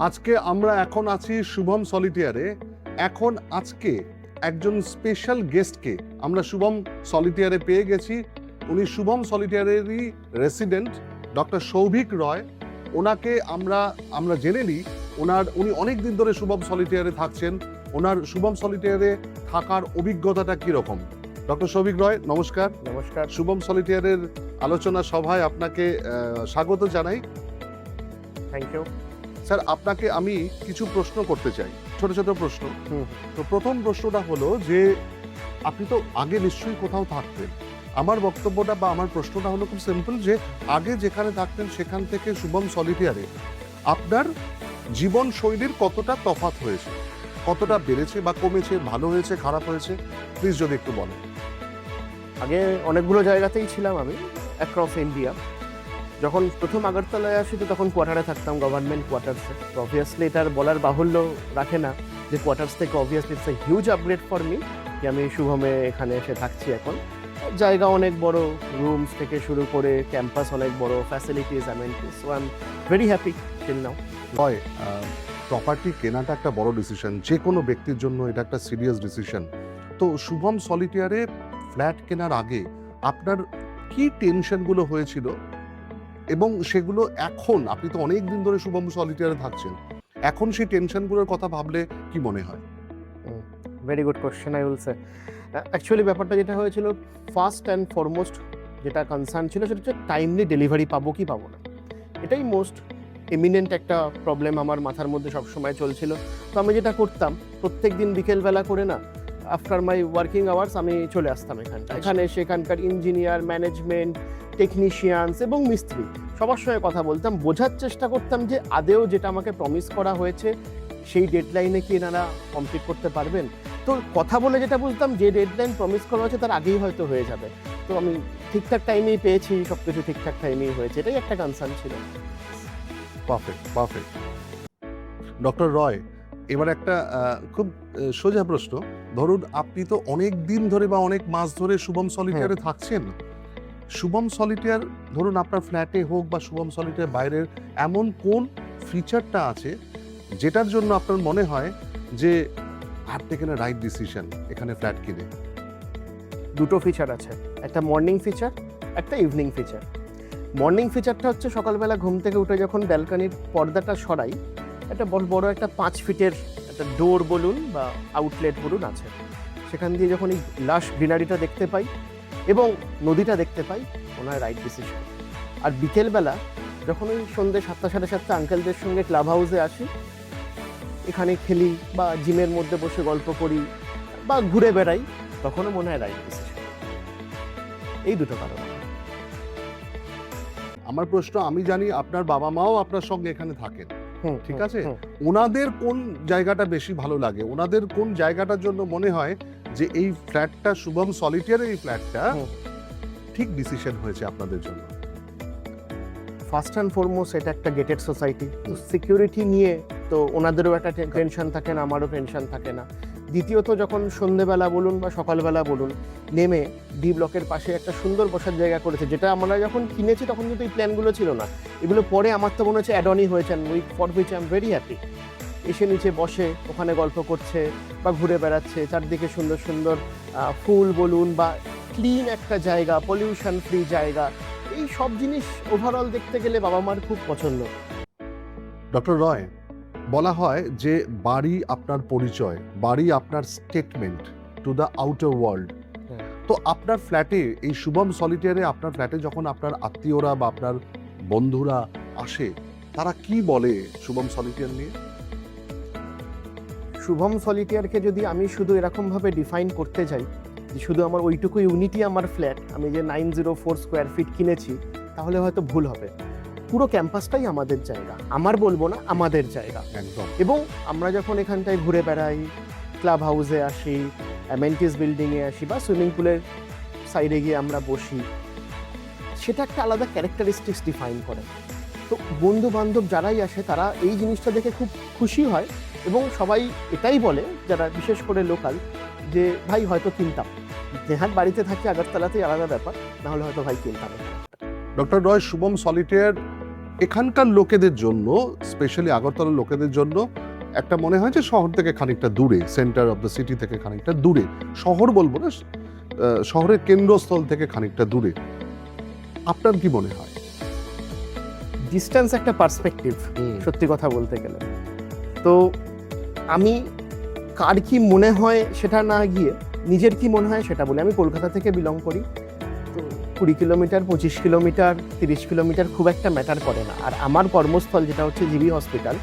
আজকে আমরা এখন আছি শুভম সলিটিয়ারে। এখন আজকে একজন স্পেশাল গেস্টকে আমরা শুভম সলিটিয়ারে পেয়ে গেছি। উনি শুভম সলিটিয়ারেরই রেসিডেন্ট ডক্টর সৌভিক রয়। ওনাকে আমরা জেনে নিই উনি অনেক দিন ধরে শুভম সলিটিয়ারে থাকছেন। ওনার শুভম সলিটিয়ারে থাকার অভিজ্ঞতাটা কিরকম। ডক্টর সৌভিক রয়, নমস্কার। নমস্কার। শুভম সলিটিয়ারের আলোচনা সভায় আপনাকে স্বাগত জানাই। থ্যাংক ইউ স্যার, আপনাকে আমি কিছু প্রশ্ন করতে চাই, ছোট ছোট প্রশ্ন। তো প্রথম প্রশ্নটা হলো যে আপনি তো আগে নিশ্চয়ই কোথাও থাকতেন। আমার বক্তব্যটা বা আমার প্রশ্নটা হলো খুব সিম্পল, যে আগে যেখানে থাকতেন সেখান থেকে শুভম সলিটিয়ারে আপনার জীবন শৈলীর কতটা তফাৎ হয়েছে, কতটা বেড়েছে বা কমেছে, ভালো হয়েছে, খারাপ হয়েছে, প্লিজ যদি একটু বলেন। আগে অনেকগুলো জায়গাতেই ছিলাম আমি, অ্যাক্রস ইন্ডিয়া। যখন প্রথম আগরতলায় আসি তো তখন কোয়ার্টারে থাকতাম, গভর্নমেন্ট কোয়ার্টার্সে। তো অবভিয়াসলি এটার বলার বাহুল্য রাখে না যে কোয়ার্টার্স থেকে obviously it's a huge upgrade for me যে আমি শুভমে এখানে এসে থাকছি এখন। জায়গা অনেক বড়, রুমস থেকে শুরু করে ক্যাম্পাস অনেক বড়, facilities, amenities. So I am very happy till now. হয়, প্রপার্টি কেনাটা একটা বড় ডিসিশন, যে কোনো ব্যক্তির জন্য এটা একটা সিরিয়াস ডিসিশন। তো শুভম সলিটিয়ারে ফ্ল্যাট কেনার আগে আপনার কি টেনশনগুলো হয়েছিল এবং সেগুলো এখন, আপনি তো অনেক দিন ধরে শুভম সলিটিয়ারে থাকছেন, এখন সেই টেনশনগুলোর কথা ভাবলে কি মনে হয়? Very good question, I will say. Actually ব্যাপারটা যেটা হয়েছিল, ফার্স্ট অ্যান্ড ফরমোস্ট যেটা কনসার্ন ছিল সেটা হচ্ছে টাইমলি ডেলিভারি পাবো কি পাবো না। এটাই মোস্ট এমিনেন্ট একটা প্রবলেম আমার মাথার মধ্যে সবসময় চলছিল। তো আমি যেটা করতাম, প্রত্যেক দিন বিকেলবেলা করে না, আফটার মাই ওয়ার্কিং আওয়ার্স আমি চলে আসতাম এখানে এসে এখানকার ইঞ্জিনিয়ার, ম্যানেজমেন্ট, টেকনিশিয়ানস এবং মিস্ত্রি সবার সঙ্গে কথা বলতাম, বোঝার চেষ্টা করতাম যে আদেও যেটা আমাকে প্রমিস করা হয়েছে সেই ডেডলাইনে কি এনারা কমপ্লিট করতে পারবেন। তো কথা বলে যেটা বুঝতাম, যে ডেডলাইন প্রমিস করা হয়েছে তার আগেই হয়তো হয়ে যাবে। তো আমি ঠিকঠাক টাইমেই পেয়েছি, সব কিছু ঠিকঠাক টাইমেই হয়েছে, এটাই একটা কনসার্ন ছিল। Perfect perfect. ডক্টর রয়, এবার একটা খুব সোজা প্রশ্ন। ধরুন আপনি তো অনেক দিন ধরে বা অনেক মাস ধরে শুভম সলিটিয়ারে থাকছেন। শুভম সলিটিয়ার, ধরুন আপনার ফ্ল্যাটে হোক বা শুভম সলিটিয়ার বাইরের, এমন কোন ফিচারটা আছে যেটার জন্য আপনার মনে হয় যে I taken A right decision এখানে ফ্ল্যাট কিনে? দুটো ফিচার আছে, একটা মর্নিং ফিচার, একটা ইভিনিং ফিচার। মর্নিং ফিচারটা হচ্ছে সকালবেলা ঘুম থেকে উঠে যখন ব্যালকনির পর্দাটা সরাই, একটা বড় একটা 5 ফিটের একটা ডোর বলুন বা আউটলেট বলুন আছে, সেখান দিয়ে যখন এই লাশ গ্রিনারিটা দেখতে পাই এবং নদীটা দেখতে পাই, মনে হয় রাইট ডিসিশন। আর বিকেলবেলা যখন ওই সন্ধ্যে 7টা সাড়ে 7টা আঙ্কেলদের সঙ্গে ক্লাব হাউসে আসি, এখানে খেলি বা জিমের মধ্যে বসে গল্প করি বা ঘুরে বেড়াই, তখনও মনে হয় রাইট ডিসিশন। এই দুটো কারণ। আমার প্রশ্ন, আমি জানি আপনার বাবা মাও আপনার সঙ্গে এখানে থাকেন, ঠিক আছে? ওনাদের কোন জায়গাটা বেশি ভালো লাগে? ওনাদের কোন জায়গাটার জন্য মনে হয় যে এই ফ্ল্যাটটা, শুভম সলিটিয়ারের এই ফ্ল্যাটটা ঠিক ডিসিশন হয়েছে আপনাদের জন্য? ফার্স্ট অ্যান্ড ফরমোস্ট এটা একটা গেটেড সোসাইটি, তো সিকিউরিটি নিয়ে তো ওনাদেরও একটা টেনশন থাকে না, আমারও টেনশন থাকে না। দ্বিতীয়ত যখন সন্ধ্যেবেলা বলুন বা সকালবেলা বলুন নেমে ডি ব্লকের পাশে একটা সুন্দর বসার জায়গা করেছে, যেটা আমরা যখন কিনেছি তখন কিন্তু এই প্ল্যানগুলো ছিল না, এগুলো পরে আমার তো মনে হচ্ছে অ্যাডনই হয়েছেন, for which I am very happy. এসে নিচে বসে ওখানে গল্প করছে বা ঘুরে বেড়াচ্ছে, চারদিকে সুন্দর সুন্দর ফুল বলুন বা ক্লিন একটা জায়গা, পলিউশন ফ্রি জায়গা, এই সব জিনিস ওভারঅল দেখতে গেলে বাবা মার খুব পছন্দ। ডক্টর রয়, বলা হয় যে বাড়ি আপনার পরিচয়, বাড়ি আপনার statement to the outer world. তো আপনার ফ্ল্যাটে, এই শুভম সলিটিয়ারে আপনার ফ্ল্যাটে যখন আপনার আত্মীয়রা বা আপনার বন্ধুরা আসে, তারা কি বলে শুভম সলিটিয়ার নিয়ে? শুভম সলিটিয়ারকে যদি আমি শুধু এরকমভাবে ডিফাইন করতে যাই যে শুধু আমার ওইটুকু ইউনিটি আমার ফ্ল্যাট, আমি যে 904 স্কোয়ার ফিট কিনেছি, তাহলে হয়তো ভুল হবে। পুরো ক্যাম্পাসটাই আমাদের জায়গা, আমার বলবো না, আমাদের জায়গা একদম। এবং আমরা যখন এখানটায় ঘুরে বেড়াই, ক্লাব হাউসে আসি, অ্যামেনিটিস বিল্ডিংয়ে আসি বা সুইমিং পুলের সাইডে গিয়ে আমরা বসি, সেটা একটা আলাদা ক্যারেক্টারিস্টিক্স ডিফাইন করে। তো বন্ধু বান্ধব যারাই আসে তারা এই জিনিসটা দেখে খুব খুশি হয় এবং সবাই এটাই বলে, যারা বিশেষ করে লোকাল, যে ভাই হয়তো কিনতাম, যেহার বাড়িতে থাকি আগরতলাতেই আলাদা ব্যাপার, নাহলে হয়তো ভাই কিনতাম। ডক্টর রয়, শুভম সলিটিয়ার এখানকার লোকেদের জন্য, স্পেশালি আগরতলার লোকেদের জন্য একটা মনে হয় যে শহর থেকে খানিকটা দূরে, সেন্টার অফ দ্য সিটি থেকে খানিকটা দূরে, শহর বলবো না, শহরের কেন্দ্রস্থল থেকে খানিকটা দূরে। আপনার কি মনে হয়? ডিস্টেন্স একটা পার্সপেক্টিভ, সত্যি কথা বলতে গেলে। তো আমি কার কি মনে হয় সেটা না গিয়ে নিজের কি মনে হয় সেটা বলি। আমি কলকাতা থেকে বিলং করি, তো 20 কিলোমিটার, 25 কিলোমিটার, 30 কিলোমিটার খুব একটা ম্যাটার করে না। আর আমার কর্মস্থল যেটা হচ্ছে জিবি হসপিটাল,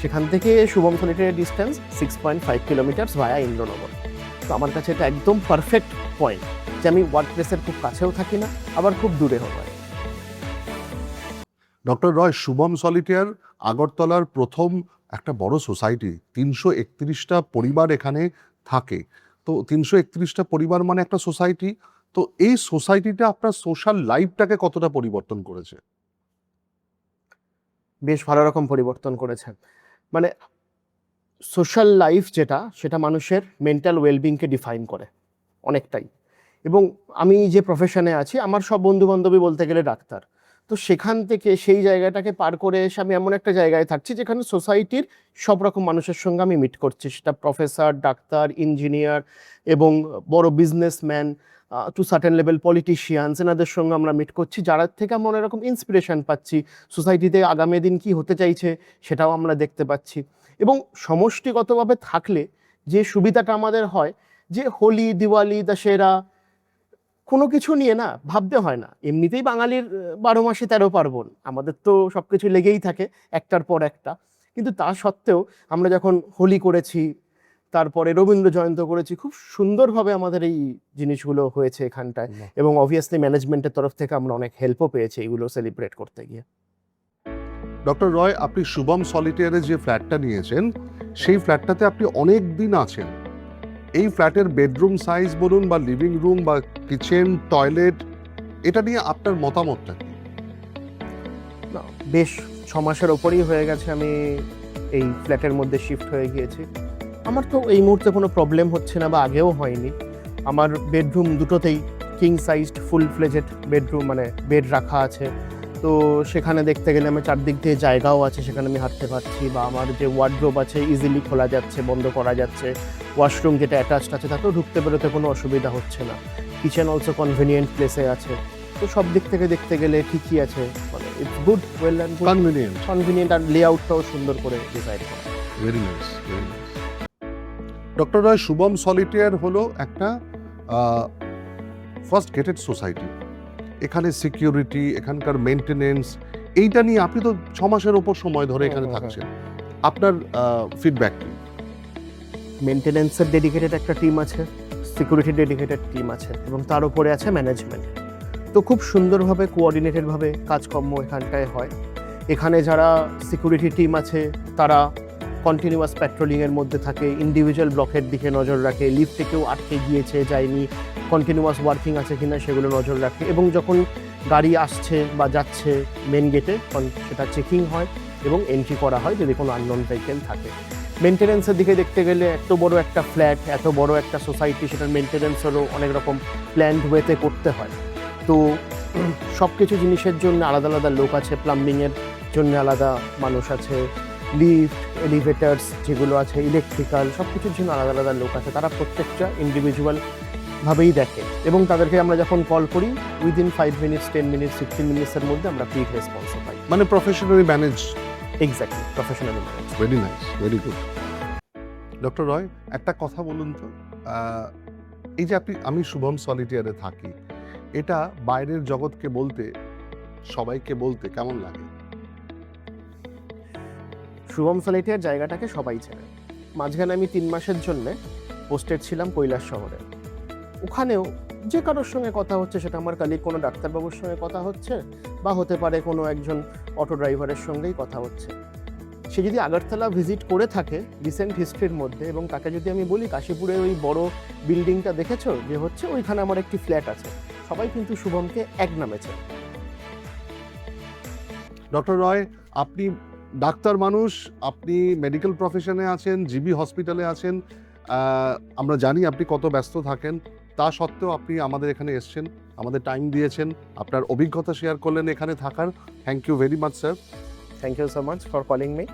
সেখান থেকে শুভম সলিটারির ডিস্টেন্স 6.5 কিলোমিটার ভায়া ইন্দ্রনগর। তো আমার কাছে এটা একদম পারফেক্ট পয়েন্ট যে আমি ওয়ার্ক প্লেসের খুব কাছেও থাকি না, আবার খুব দূরেও নয়। ডক্টর রয়, শুভম সলিটেয়ার আগরতলার প্রথম একটা বড় সোসাইটি, 331টা পরিবার এখানে থাকে। তো 331টা পরিবার মানে একটা সোসাইটি। তো এই সোসাইটিটা আপনার সোশ্যাল লাইফটাকে কতটা পরিবর্তন করেছে? বেশ ভালো রকম পরিবর্তন করেছে। মানে সোশ্যাল লাইফ যেটা, সেটা মানুষের মেন্টাল ওয়েলবিংকে ডিফাইন করে অনেকটাই। এবং আমি যে প্রফেশনে আছি, আমার সব বন্ধুবান্ধবী বলতে গেলে ডাক্তার। তো সেখান থেকে সেই জায়গাটাকে পার করে এসে আমি এমন একটা জায়গায় থাকছি যেখানে সোসাইটির সব রকম মানুষের সঙ্গে আমি মিট করছি। সেটা প্রফেসর, ডাক্তার, ইঞ্জিনিয়ার এবং বড় businessman, to certain level politicians, এনাদের সঙ্গে আমরা মিট করছি, যারা থেকে আমরা এরকম ইন্সপিরেশন পাচ্ছি। সোসাইটিতে আগামী দিন কি হতে চাইছে সেটাও আমরা দেখতে পাচ্ছি। এবং সমষ্টিগতভাবে থাকলে যে সুবিধাটা আমাদের হয়, যে হোলি, দিওয়ালি, দশেরা কোনো কিছু নিয়ে না ভাবতে হয় না। এমনিতেই বাঙালির 12 মাসে 13 পার্বণ, আমাদের তো সব কিছু লেগেই থাকে একটার পর একটা। কিন্তু তা সত্ত্বেও আমরা যখন হোলি করেছি, তারপরে রবীন্দ্র জয়ন্ত করেছি, খুব সুন্দরভাবে আমাদের এই জিনিসগুলো হয়েছে এখানটায়। এবং অবভিয়াসলি ম্যানেজমেন্টের তরফ থেকে আমরা অনেক হেল্পও পেয়েছি এইগুলো সেলিব্রেট করতে গিয়ে। ডক্টর রয়, আপনি শুভম সলিটেয়ারে যে ফ্ল্যাটটা নিয়েছেন, সেই ফ্ল্যাটটাতে আপনি অনেক দিন আছেন। এই ফ্ল্যাটের বেডরুম সাইজ বলুন, বা লিভিং রুম, বা কিচেন, টয়লেট, এটা নিয়ে আপনার মতামতটা কি? না, বেশ 6 মাসের ওপরই হয়ে গেছে আমি এই ফ্ল্যাটের মধ্যে শিফট হয়ে গিয়েছি। আমার তো এই মুহূর্তে কোনো প্রবলেম হচ্ছে না, বা আগেও হয়নি। আমার বেডরুম দুটোতেই king sized full fledged bedroom, মানে বেড রাখা আছে। তো সেখানে দেখতে গেলে আমার চারদিক দিয়ে জায়গাও আছে, সেখানে আমি হাঁটতে পারছি। বা আমার যে ওয়ার্ডরোব আছে, ইজিলি খোলা যাচ্ছে, বন্ধ করা যাচ্ছে। ওয়াশরুম যেটা অ্যাটাচড আছে, তাতেও ঢুকতে বেরোতে কোনো অসুবিধা হচ্ছে না। কিচেন অলসো কনভিনিয়েন্ট প্লেসে আছে। তো সব দিক থেকে দেখতে গেলে ঠিকই আছে, মানে it's good, well and good, convenient. আর লেআউটটাও সুন্দর করে ডিজাইন করা। Very nice, very nice. Doctor Roy, Shubham Solitaire হলো একটা ফার্স্ট গেটেড সোসাইটি। এখানে সিকিউরিটি, এখানকার মেনটেনেন্স, এইটা নিয়ে আপনি তো 6 মাসের ওপর সময় ধরে এখানে থাকছেন, আপনার ফিডব্যাক কি? মেনটেনেন্সের ডেডিকেটেড একটা টিম আছে, সিকিউরিটি ডেডিকেটেড টিম আছে, এবং তার উপরে আছে ম্যানেজমেন্ট। তো খুব সুন্দরভাবে কোঅর্ডিনেটেডভাবে কাজকর্ম এখানটায় হয়। এখানে যারা সিকিউরিটি টিম আছে, তারা কন্টিনিউয়াস প্যাট্রোলিংয়ের মধ্যে থাকে, ইন্ডিভিজুয়াল ব্লকের দিকে নজর রাখে, লিফটে কেউ আটকে গিয়েছে যায়নি, কন্টিনিউয়াস ওয়ার্কিং আছে কিনা সেগুলো নজর রাখে। এবং যখন গাড়ি আসছে বা যাচ্ছে মেন গেটে, সেটা চেকিং হয় এবং এন্ট্রি করা হয় যদি কোনো আননোন ভেহিকেল থাকে। মেনটেনেন্সের দিকে দেখতে গেলে এত বড় একটা ফ্ল্যাট, এত বড় একটা সোসাইটি, সেটার মেনটেনেন্সেরও অনেক রকম প্ল্যান্ড ওয়েতে করতে হয়। তো সব কিছু জিনিসের জন্য আলাদা আলাদা লোক আছে, প্লাম্বিংয়ের জন্য আলাদা মানুষ আছে, লিফট, এলিভেটার্স যেগুলো আছে, ইলেকট্রিক্যাল, সব কিছুর জন্য আলাদা আলাদা লোক আছে। তারা প্রত্যেকটা ইন্ডিভিজুয়াল ভাবেই দেখে, এবং তাদেরকে আমরা যখন কল করি উইদিন 5 মিনিটস, 10 মিনিটস, 15 মিনিটসের মধ্যে আমরা কুইক রেসপন্স পাই। মানে professionally manage. Exactly, professionally manage. Very nice, very good. Doctor Roy, একটা কথা বলুন তো, এই যে আমি শুভম সলিটেয়ারে থাকি, এটা বাইরের জগৎকে বলতে, সবাইকে বলতে কেমন লাগে? শুভম সলিটেয়ার জায়গাটাকে সবাই চেনে। মাঝখানে আমি 3 মাসের জন্য পোস্টেড ছিলাম কৈলাস শহরে। ওখানেও যে কারোর সঙ্গে কথা হচ্ছে, সেটা আমার কালিগ কোনো ডাক্তারবাবুর সঙ্গে কথা হচ্ছে, বা হতে পারে কোনো একজন অটো ড্রাইভারের সঙ্গেই কথা হচ্ছে। সে যদি আগরতলা ভিজিট করে থাকে রিসেন্ট হিস্ট্রির মধ্যে, এবং তাকে যদি আমি বলি কাশীপুরে ওই বড় বিল্ডিংটা দেখেছো যে হচ্ছে, ওইখানে আমার একটি ফ্ল্যাট আছে, সবাই কিন্তু শুভমকে এক নামে চেনে। ডক্টর রয়, আপনি ডাক্তার মানুষ, আপনি মেডিকেল প্রফেশনে আছেন, জিবি হসপিটালে আছেন, আমরা জানি আপনি কত ব্যস্ত থাকেন, তা সত্ত্বেও আপনি আমাদের এখানে এসছেন। আমাদের টাইম দিয়েছেন, আপনার অভিজ্ঞতা শেয়ার করলেন এখানে থাকার। Thank you very much sir. Thank you so much for calling me.